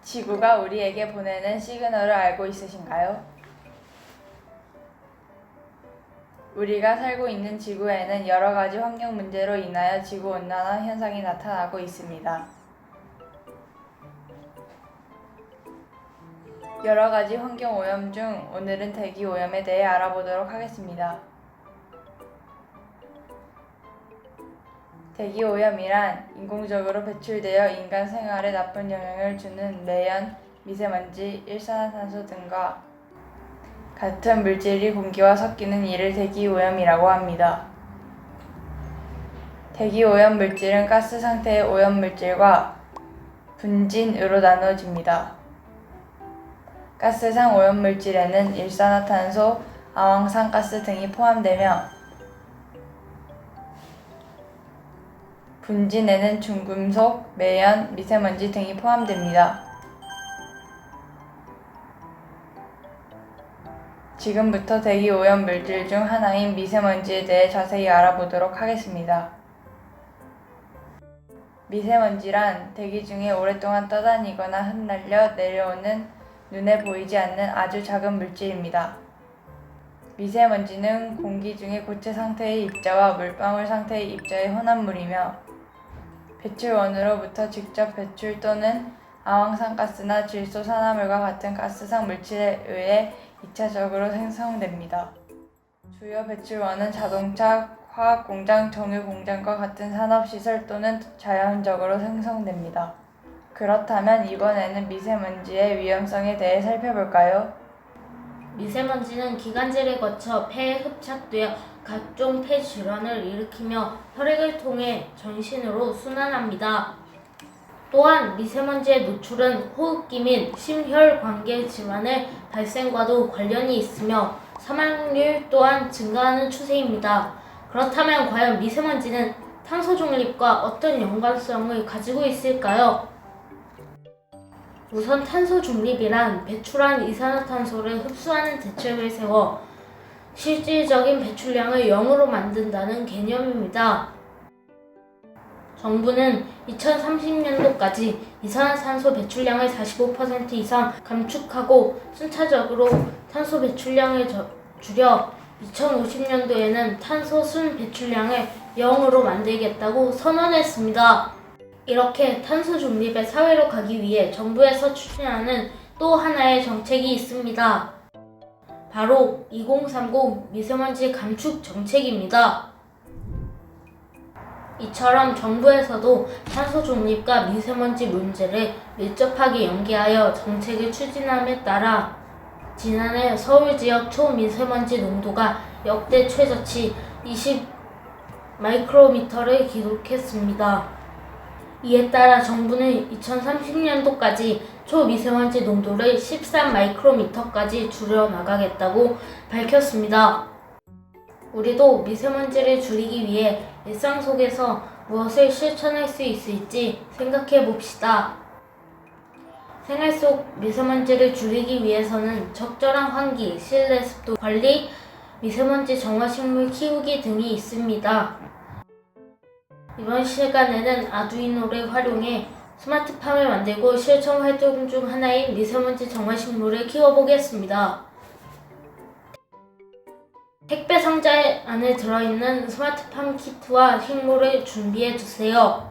지구가 우리에게 보내는 시그널을 알고 있으신가요? 우리가 살고 있는 지구에는 여러 가지 환경 문제로 인하여 지구온난화 현상이 나타나고 있습니다. 여러 가지 환경 오염 중 오늘은 대기 오염에 대해 알아보도록 하겠습니다. 대기 오염이란 인공적으로 배출되어 인간 생활에 나쁜 영향을 주는 매연, 미세먼지, 일산화탄소 등과 같은 물질이 공기와 섞이는 이를 대기 오염이라고 합니다. 대기 오염 물질은 가스 상태의 오염 물질과 분진으로 나눠집니다. 가스상 오염 물질에는 일산화탄소, 아황산가스 등이 포함되며 분진에는 중금속, 매연, 미세먼지 등이 포함됩니다. 지금부터 대기 오염 물질 중 하나인 미세먼지에 대해 자세히 알아보도록 하겠습니다. 미세먼지란 대기 중에 오랫동안 떠다니거나 흩날려 내려오는 눈에 보이지 않는 아주 작은 물질입니다. 미세먼지는 공기 중에 고체 상태의 입자와 물방울 상태의 입자의 혼합물이며 배출원으로부터 직접 배출 또는 아황산가스나 질소산화물과 같은 가스상 물질에 의해 2차적으로 생성됩니다. 주요 배출원은 자동차, 화학공장, 정유공장과 같은 산업시설 또는 자연적으로 생성됩니다. 그렇다면 이번에는 미세먼지의 위험성에 대해 살펴볼까요? 미세먼지는 기관지를 거쳐 폐에 흡착되어 각종 폐 질환을 일으키며 혈액을 통해 전신으로 순환합니다. 또한 미세먼지의 노출은 호흡기 및 심혈관계 질환의 발생과도 관련이 있으며 사망률 또한 증가하는 추세입니다. 그렇다면 과연 미세먼지는 탄소 중립과 어떤 연관성을 가지고 있을까요? 우선 탄소 중립이란 배출한 이산화탄소를 흡수하는 대책을 세워 실질적인 배출량을 0으로 만든다는 개념입니다. 정부는 2030년도까지 이산화탄소 배출량을 45% 이상 감축하고 순차적으로 탄소 배출량을 줄여 2050년도에는 탄소 순 배출량을 0으로 만들겠다고 선언했습니다. 이렇게 탄소 중립의 사회로 가기 위해 정부에서 추진하는 또 하나의 정책이 있습니다. 바로 2030 미세먼지 감축 정책입니다. 이처럼 정부에서도 탄소 중립과 미세먼지 문제를 밀접하게 연계하여 정책을 추진함에 따라 지난해 서울 지역 초미세먼지 농도가 역대 최저치 20 마이크로미터를 기록했습니다. 이에 따라 정부는 2030년도까지 초미세먼지 농도를 13 마이크로미터까지 줄여나가겠다고 밝혔습니다. 우리도 미세먼지를 줄이기 위해 일상 속에서 무엇을 실천할 수 있을지 생각해 봅시다. 생활 속 미세먼지를 줄이기 위해서는 적절한 환기, 실내 습도 관리, 미세먼지 정화식물 키우기 등이 있습니다. 이번 시간에는 아두이노를 활용해 스마트팜을 만들고 실천 활동 중 하나인 미세먼지 정화식물을 키워보겠습니다. 택배 상자 안에 들어있는 스마트팜 키트와 식물을 준비해 주세요.